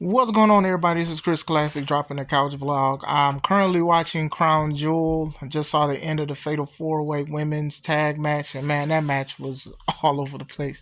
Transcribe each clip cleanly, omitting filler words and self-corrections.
What's going on, everybody? This is Chris Classic dropping the couch vlog. I'm currently watching Crown Jewel. I just saw the end of the Fatal 4-Way women's tag match, and man, that match was all over the place.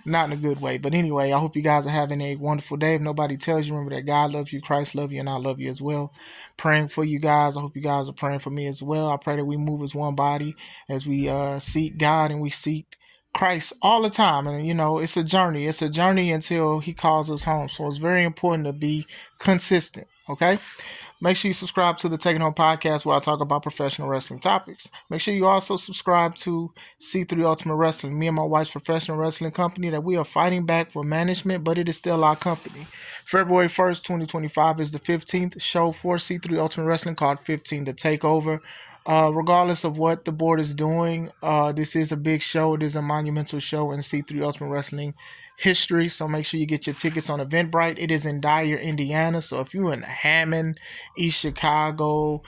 Not in a good way. But anyway, I hope you guys are having a wonderful day. If nobody tells you, remember that God loves you, Christ loves you, and I love you as well. Praying for you guys. I hope you guys are praying for me as well. I pray that we move as one body as we seek God and we seek Christ all the time. And it's a journey. It's a journey until he calls us home. So it's very important to be consistent. Okay. Make sure you subscribe to the Taking Home podcast where I talk about professional wrestling topics. Make sure you also subscribe to C3 Ultimate Wrestling, me and my wife's professional wrestling company that we are fighting back for management, but it is still our company. February 1st, 2025 is the 15th show for C3 Ultimate Wrestling called 15 The Takeover. Regardless of what the board is doing, this is a big show. It is a monumental show in C3 Ultimate Wrestling history. So make sure you get your tickets on Eventbrite. It is in Dyer, Indiana. So if you're in Hammond, East Chicago,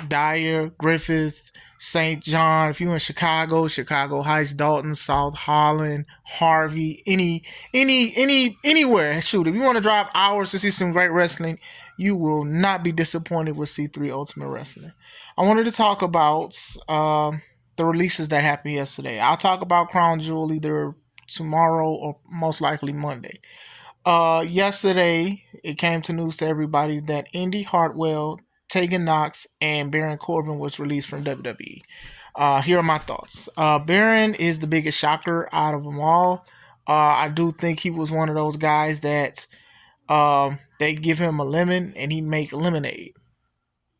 Dyer, Griffith, St. John, if you're in Chicago Heights, Dalton, South Holland, Harvey, anywhere. Shoot, if you want to drive hours to see some great wrestling, you will not be disappointed with C3 Ultimate Wrestling. I wanted to talk about the releases that happened yesterday. I'll talk about Crown Jewel either tomorrow or most likely Monday. Yesterday, it came to news to everybody that Indy Hartwell, Tegan Knox, and Baron Corbin was released from WWE. Here are my thoughts. Baron is the biggest shocker out of them all. I do think he was one of those guys that they give him a lemon and he make lemonade.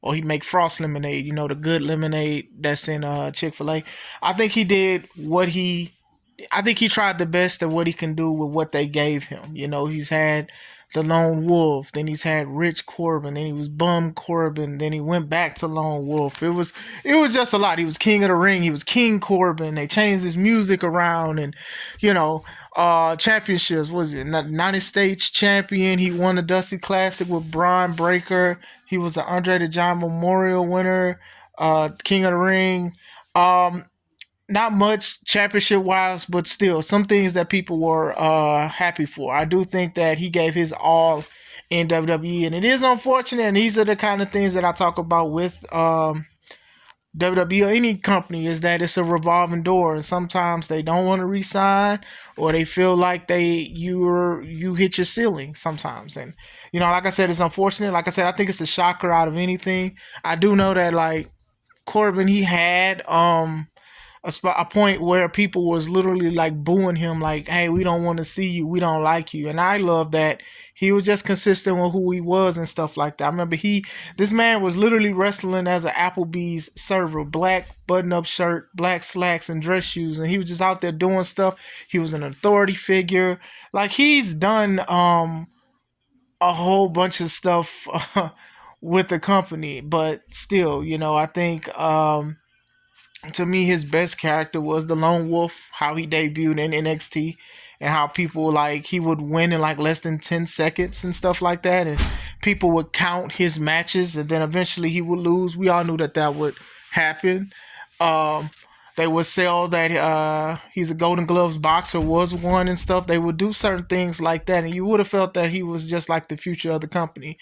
Or he make frost lemonade, the good lemonade that's in Chick-fil-A. I think he did I think he tried the best of what he can do with what they gave him. He's had the Lone Wolf, then he's had Rich Corbin, then he was Bum Corbin, then he went back to Lone Wolf. It was just a lot. He was King of the Ring, he was King Corbin. They changed his music around, and championships. Was it United States champion? He won the Dusty Classic with Braun Breaker. He was the Andre the Giant Memorial winner, King of the Ring. Not much championship wise, but still some things that people were happy for. I do think that he gave his all in WWE, and it is unfortunate. And these are the kind of things that I talk about with WWE or any company, is that it's a revolving door, and sometimes they don't want to resign, or they feel like you hit your ceiling sometimes. And like I said, it's unfortunate. Like I said, I think it's a shocker out of anything. I do know that like Corbin, he had a point where people was literally like booing him, like, hey, we don't want to see you, we don't like you. And I love that he was just consistent with who he was and stuff like that. I remember this man was literally wrestling as an Applebee's server, black button-up shirt, black slacks, and dress shoes, and he was just out there doing stuff. He was an authority figure. Like, he's done a whole bunch of stuff with the company, but still, I think to me, his best character was the Lone Wolf, how he debuted in NXT, and how people, like, he would win in like less than 10 seconds and stuff like that, and people would count his matches, and then eventually he would lose. We all knew that would happen. They would sell that he's a Golden Gloves boxer, was one, and stuff. They would do certain things like that, and you would have felt that he was just like the future of the company.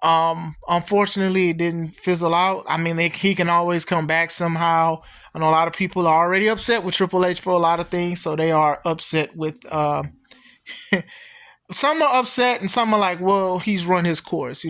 Unfortunately, it didn't fizzle out. I mean, he can always come back somehow. I know a lot of people are already upset with Triple H for a lot of things, so they are upset with some are upset and some are like, well, he's run his course.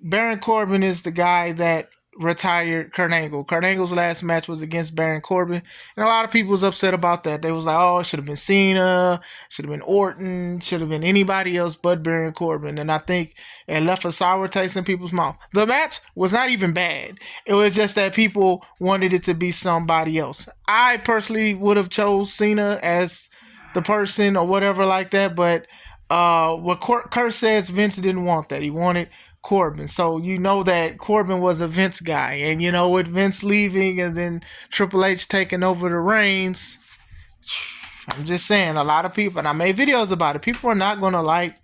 Baron Corbin is the guy that retired Kurt Angle. Kurt Angle's last match was against Baron Corbin, and a lot of people was upset about that. They was like, oh, it should have been Cena, should have been Orton, should have been anybody else but Baron Corbin. And I think it left a sour taste in people's mouth. The match was not even bad. It was just that people wanted it to be somebody else. I personally would have chose Cena as the person or whatever like that, but what Kurt says, Vince didn't want that. He wanted Corbin. So that Corbin was a Vince guy. And with Vince leaving and then Triple H taking over the reins, I'm just saying, a lot of people, and I made videos about it, people are not going to like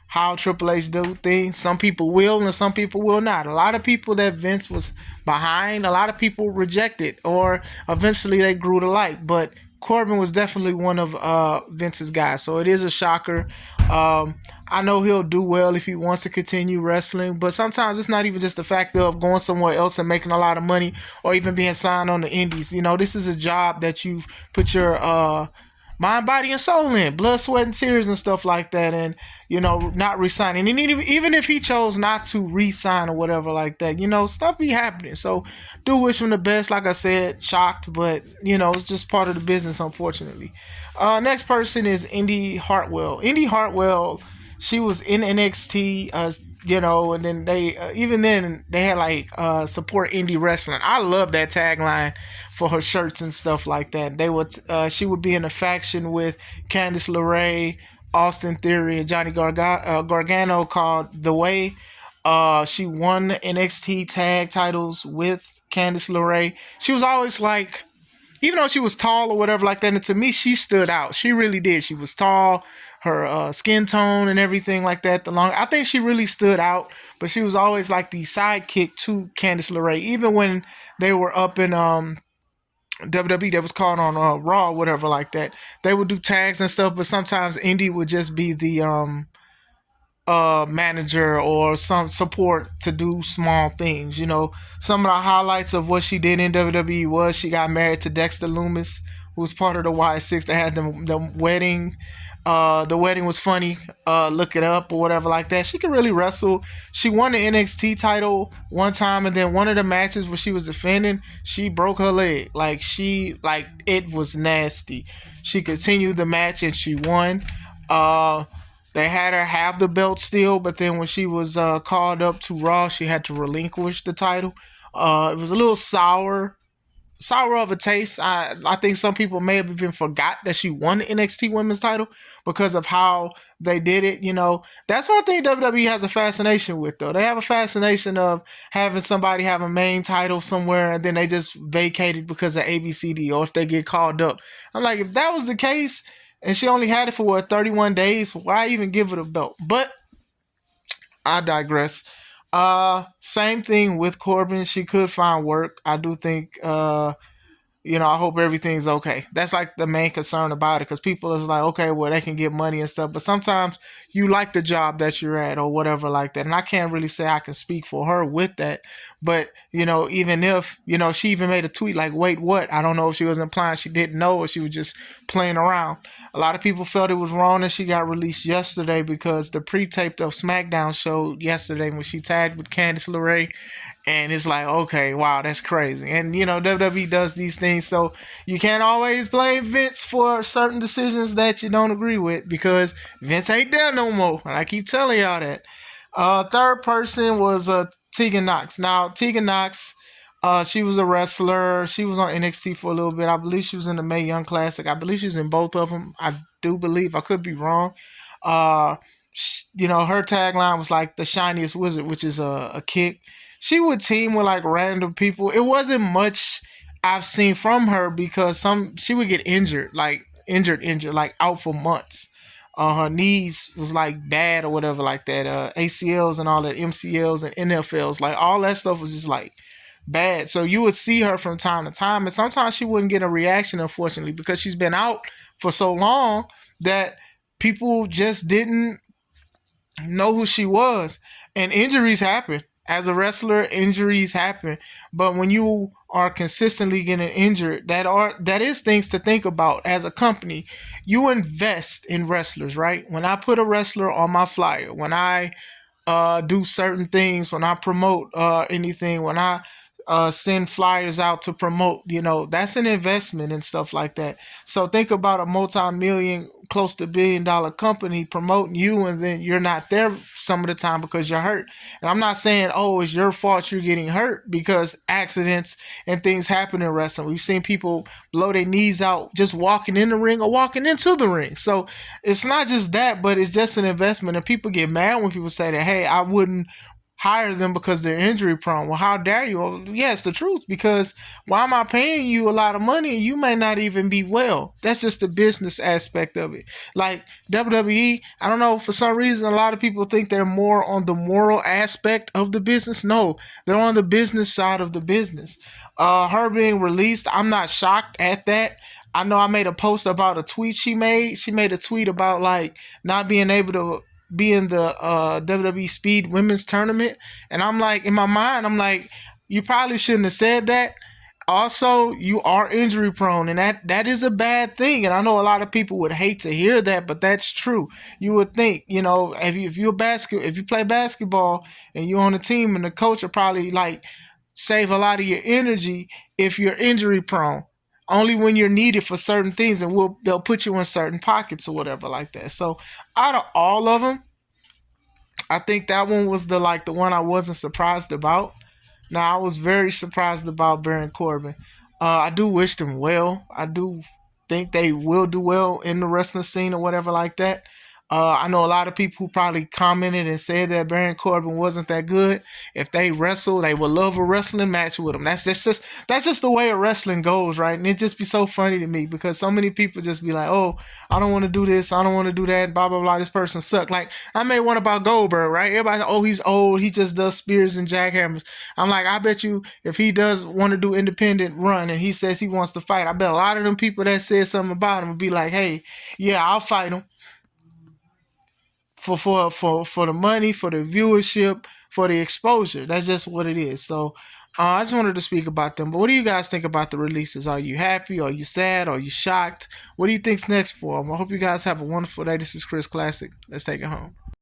how Triple H do things. Some people will and some people will not. A lot of people that Vince was behind, a lot of people rejected, or eventually they grew to like. But Corbin was definitely one of Vince's guys. So it is a shocker. I know he'll do well if he wants to continue wrestling, but sometimes it's not even just the fact of going somewhere else and making a lot of money or even being signed on the indies. You know, this is a job that you've put your mind, body, and soul in, blood, sweat, and tears and stuff like that. And, you know, not resigning. And even if he chose not to resign or whatever like that, you know, stuff be happening. So do wish him the best. Like I said, shocked, but, you know, it's just part of the business, unfortunately. Next person is Indy Hartwell. Indy Hartwell, she was in NXT, you know, and then they even then they had like support indie wrestling. I love that tagline for her shirts and stuff like that. They would she would be in a faction with Candice LeRae, Austin Theory, and Johnny Gargano called The Way. She won the NXT tag titles with Candice LeRae. She was always like, even though she was tall or whatever like that, and to me, she stood out. She really did. She was tall, her skin tone and everything like that. I think she really stood out, but she was always like the sidekick to Candice LeRae. Even when they were up in WWE, that was called on Raw, whatever like that, they would do tags and stuff. But sometimes Indy would just be the manager or some support to do small things. You know, some of the highlights of what she did in WWE was she got married to Dexter Loomis, who was part of the Y6. They had the wedding. The wedding was funny. Look it up or whatever like that. She could really wrestle. She won the NXT title one time, and then one of the matches where she was defending, she broke her leg. Like it was nasty. She continued the match and she won. They had her have the belt still, but then when she was called up to Raw, she had to relinquish the title. It was a little sour of a taste. I think some people may have even forgot that she won the NXT Women's title because of how they did it. You know, that's one thing WWE has a fascination with, though. They have a fascination of having somebody have a main title somewhere and then they just vacate it because of ABCD or if they get called up. I'm like, if that was the case and she only had it for 31 days, why even give it a belt? But I digress. Same thing with Corbin. She could find work. I do think you know, I hope everything's okay. That's like the main concern about it, because people is like, okay, well, they can get money and stuff, but sometimes you like the job that you're at or whatever like that. And I can't really say I can speak for her with that, but you know, even if, you know, she even made a tweet like, wait, what? I don't know if she was implying she didn't know or she was just playing around. A lot of people felt it was wrong that she got released yesterday because the pre-taped of SmackDown showed yesterday when she tagged with Candice LeRae. And it's like, okay, wow, that's crazy. And, you know, WWE does these things, so you can't always blame Vince for certain decisions that you don't agree with because Vince ain't there no more. And I keep telling y'all that. Third person was Tegan Knox. Now, Tegan Knox, she was a wrestler. She was on NXT for a little bit. I believe she was in the Mae Young Classic. I believe she was in both of them. I do believe. I could be wrong. Uh, you know, her tagline was like the shiniest wizard, which is a kick. She would team with like random people. It wasn't much I've seen from her because she would get injured, like injured, like out for months. Her knees was like bad or whatever like that. ACLs and all that, MCLs and NFLs, like all that stuff was just like bad. So you would see her from time to time, and sometimes she wouldn't get a reaction, unfortunately, because she's been out for so long that people just didn't know who she was. And injuries happen. As a wrestler, injuries happen. But when you are consistently getting injured, that is things to think about as a company. You invest in wrestlers, right? When I put a wrestler on my flyer, when I do certain things, when I promote anything, when I send flyers out to promote, you know, that's an investment and stuff like that. So think about a multi-million, close to $1 billion company promoting you, and then you're not there some of the time because you're hurt. And I'm not saying, oh, it's your fault you're getting hurt, because accidents and things happen in wrestling. We've seen people blow their knees out just walking in the ring or walking into the ring. So it's not just that, but it's just an investment. And people get mad when people say that, hey, I wouldn't hire them because they're injury prone. Well, how dare you? Well, yeah, it's the truth, because why am I paying you a lot of money and you may not even be well? That's just the business aspect of it. Like WWE, I don't know, for some reason, a lot of people think they're more on the moral aspect of the business. No, they're on the business side of the business. Her being released, I'm not shocked at that. I know I made a post about a tweet she made. She made a tweet about like not being able to be in the WWE Speed Women's Tournament, and I'm like, in my mind, I'm like, you probably shouldn't have said that. Also, you are injury prone, and that is a bad thing. And I know a lot of people would hate to hear that, but that's true. You would think, if you play basketball and you're on a team, and the coach will probably like save a lot of your energy if you're injury prone. Only when you're needed for certain things, and they'll put you in certain pockets or whatever like that. So out of all of them, I think that one was the one I wasn't surprised about. Now, I was very surprised about Baron Corbin. I do wish them well. I do think they will do well in the wrestling scene or whatever like that. I know a lot of people who probably commented and said that Baron Corbin wasn't that good. If they wrestle, they would love a wrestling match with him. That's just the way of wrestling goes, right? And it just be so funny to me because so many people just be like, "Oh, I don't want to do this, I don't want to do that, blah blah blah. This person suck." Like I made one about Goldberg, right? Everybody, oh, he's old, he just does spears and jackhammers. I'm like, I bet you if he does want to do independent run and he says he wants to fight, I bet a lot of them people that said something about him would be like, "Hey, yeah, I'll fight him." For the money, for the viewership, for the exposure. That's just what it is. So I just wanted to speak about them. But what do you guys think about the releases? Are you happy? Are you sad? Are you shocked? What do you think's next for them? I hope you guys have a wonderful day. This is Chris Classic. Let's take it home.